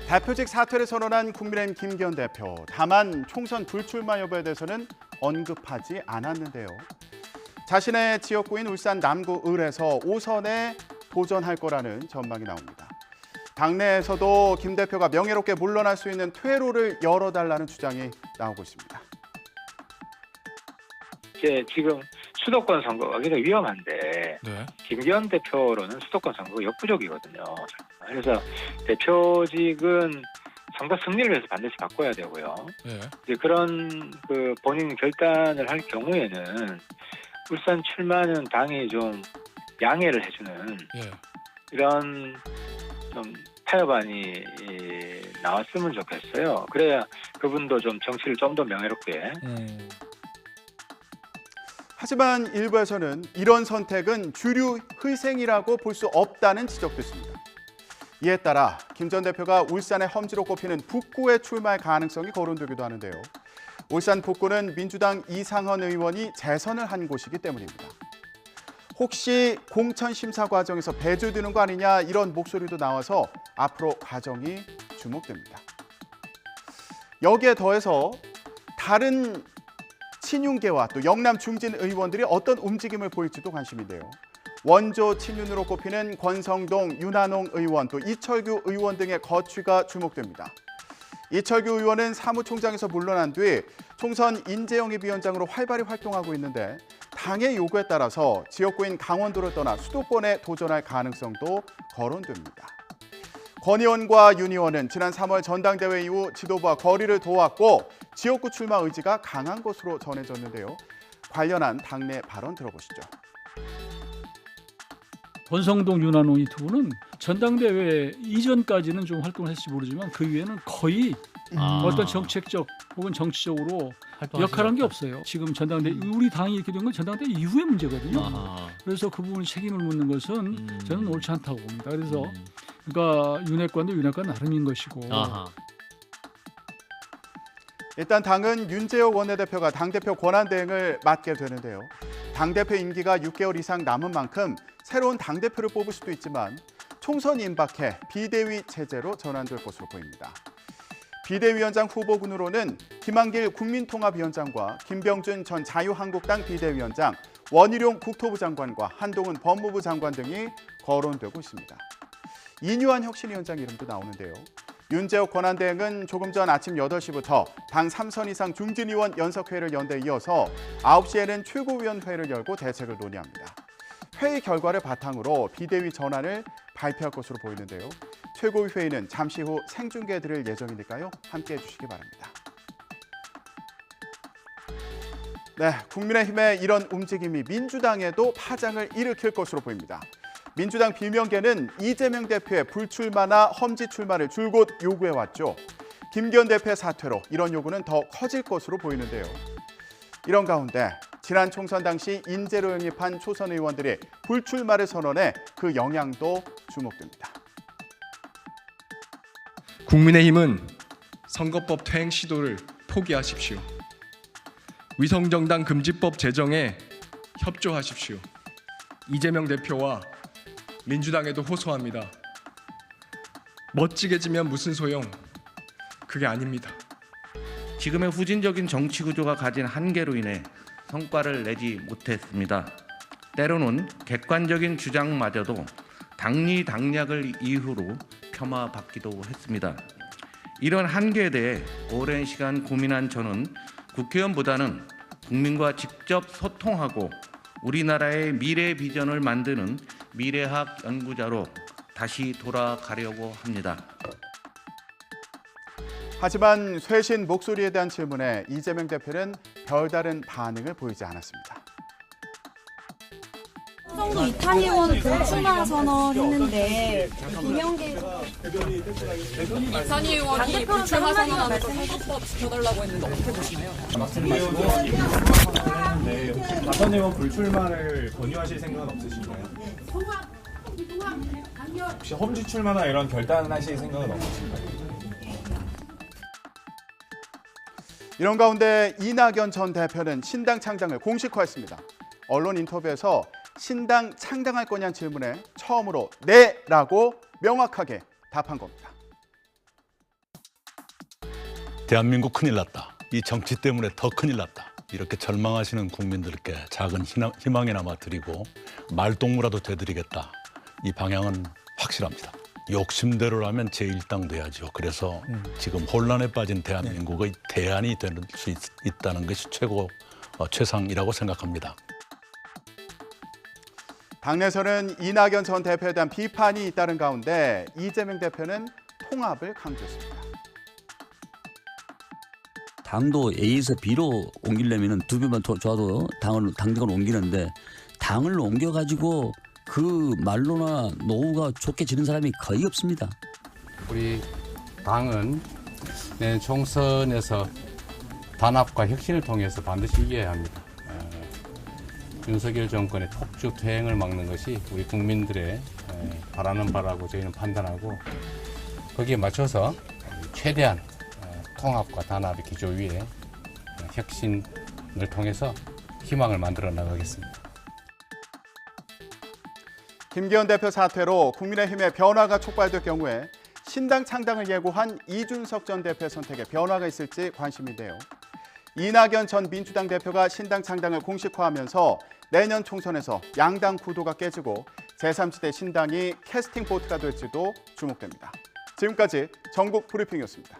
대표직 사퇴를 선언한 국민의힘 김기현 대표. 다만 총선 불출마 여부에 대해서는 언급하지 않았는데요. 자신의 지역구인 울산 남구 을에서 5선에 도전할 거라는 전망이 나옵니다. 당내에서도 김 대표가 명예롭게 물러날 수 있는 퇴로를 열어달라는 주장이 나오고 있습니다. 지금 수도권 선거가 굉장히 위험한데 김기현 대표로는 수도권 선거가 역부족이거든요. 그래서 대표직은 선거 승리를 위해서 반드시 바꿔야 되고요. 이제 그런 본인 결단을 할 경우에는 울산 출마는 당이 좀 양해를 해주는 이런 좀 타협안이 나왔으면 좋겠어요. 그래야 그분도 좀 정치를 좀 더 명예롭게. 하지만 일부에서는 이런 선택은 주류 희생이라고 볼 수 없다는 지적도 있습니다. 이에 따라 김 전 대표가 울산의 험지로 꼽히는 북구에 출마할 가능성이 거론되기도 하는데요. 울산 북구는 민주당 이상헌 의원이 재선을 한 곳이기 때문입니다. 혹시 공천 심사 과정에서 배제되는 거 아니냐 이런 목소리도 나와서 앞으로 과정이 주목됩니다. 여기에 더해서 다른 친윤계와 또 영남 중진 의원들이 어떤 움직임을 보일지도 관심인데요. 원조 친윤으로 꼽히는 권성동, 윤한홍 의원, 또 이철규 의원 등의 거취가 주목됩니다. 이철규 의원은 사무총장에서 물러난 뒤 총선 인재영입위원장으로 활발히 활동하고 있는데 당의 요구에 따라서 지역구인 강원도를 떠나 수도권에 도전할 가능성도 거론됩니다. 권 의원과 윤 의원은 지난 3월 전당대회 이후 지도부와 거리를 두었고 지역구 출마 의지가 강한 것으로 전해졌는데요. 관련한 당내 발언 들어보시죠. 권성동, 윤한홍 이 두 분은 전당대회 이전까지는 좀 활동을 했을지 모르지만 그 이후에는 거의 어떤 정책적 혹은 정치적으로 역할한 게 없어요. 지금 전당대회 우리 당이 이렇게 된 건 전당대회 이후의 문제거든요. 그래서 그 부분에 책임을 묻는 것은 저는 옳지 않다고 봅니다. 그래서 그러니까 윤핵관도 윤핵관 나름인 것이고. 일단 당은 윤재호 원내대표가 당대표 권한대행을 맡게 되는데요. 당대표 임기가 6개월 이상 남은 만큼 새로운 당대표를 뽑을 수도 있지만 총선 임박해 비대위 체제로 전환될 것으로 보입니다. 비대위원장 후보군으로는 김한길 국민통합위원장과 김병준 전 자유한국당 비대위원장, 원희룡 국토부 장관과 한동훈 법무부 장관 등이 거론되고 있습니다. 이뉴한 혁신위원장 이름도 나오는데요. 윤재호 권한대행은 조금 전 아침 8시부터 당 3선 이상 중진의원 연석회의를 연 데 이어서 9시에는 최고위원회를 열고 대책을 논의합니다. 회의 결과를 바탕으로 비대위 전환을 발표할 것으로 보이는데요. 최고위회의는 잠시 후 생중계해드릴 예정이니까요. 함께해 주시기 바랍니다. 네, 국민의힘의 이런 움직임이 민주당에도 파장을 일으킬 것으로 보입니다. 민주당 비명계는 이재명 대표의 불출마나 험지 출마를 줄곧 요구해왔죠. 김기현 대표의 사퇴로 이런 요구는 더 커질 것으로 보이는데요. 이런 가운데 지난 총선 당시 인재로 영입한 초선 의원들이 불출마를 선언해 그 영향도 주목됩니다. 국민의힘은 선거법 퇴행 시도를 포기하십시오. 위성정당 금지법 제정에 협조하십시오. 이재명 대표와 민주당에도 호소합니다. 멋지게 지면 무슨 소용? 그게 아닙니다. 지금의 후진적인 정치 구조가 가진 한계로 인해 성과를 내지 못했습니다. 때로는 객관적인 주장마저도 당리당략을 이유로 폄하받기도 했습니다. 이런 한계에 대해 오랜 시간 고민한 저는 국회의원보다는 국민과 직접 소통하고 우리나라의 미래 비전을 만드는 미래학 연구자로 다시 돌아가려고 합니다. 하지만 쇄신 목소리에 대한 질문에 이재명 대표는 별다른 반응을 보이지 않았습니다. 성도 이탄 의원 불출마 선언했는데 김영계 이탄 의원이 불출마 선언하는 선거법 지켜달라고 했는데 어떻게 보시나요? 이탄 의원 불출마를 권유하실 생각은 없으신가요? 혹시 험지 출마나 이런 결단하실 생각은 없으신가요? 이런 가운데 이낙연 전 대표는 신당 창당을 공식화했습니다. 언론 인터뷰에서 신당 창당할 거냐는 질문에 처음으로 네라고 명확하게 답한 겁니다. 대한민국 큰일 났다. 이 정치 때문에 더 큰일 났다. 이렇게 절망하시는 국민들께 작은 희망이나마 드리고 말동무라도 되드리겠다. 이 방향은 확실합니다. 욕심대로라면 제1당 돼야죠. 그래서 지금 혼란에 빠진 대한민국의 대안이 될 수 있다는 것이 최상이라고 생각합니다. 당내에서는 이낙연 전 대표에 대한 비판이 잇따른 가운데 이재명 대표는 통합을 강조했습니다. 당도 A에서 B로 옮기려면 두 배만 좋아도 당직을 옮기는데 당을 옮겨가지고 그 말로나 노후가 좋게 지는 사람이 거의 없습니다. 우리 당은 내년 총선에서 단합과 혁신을 통해서 반드시 이겨야 합니다. 윤석열 정권의 폭주 퇴행을 막는 것이 우리 국민들의 바라는 바라고 저희는 판단하고 거기에 맞춰서 최대한 통합과 단합의 기조 위에 혁신을 통해서 희망을 만들어 나가겠습니다. 김기현 대표 사퇴로 국민의힘의 변화가 촉발될 경우에 신당 창당을 예고한 이준석 전 대표의 선택에 변화가 있을지 관심인데요. 이낙연 전 민주당 대표가 신당 창당을 공식화하면서 내년 총선에서 양당 구도가 깨지고 제3지대 신당이 캐스팅 보트가 될지도 주목됩니다. 지금까지 전국 브리핑이었습니다.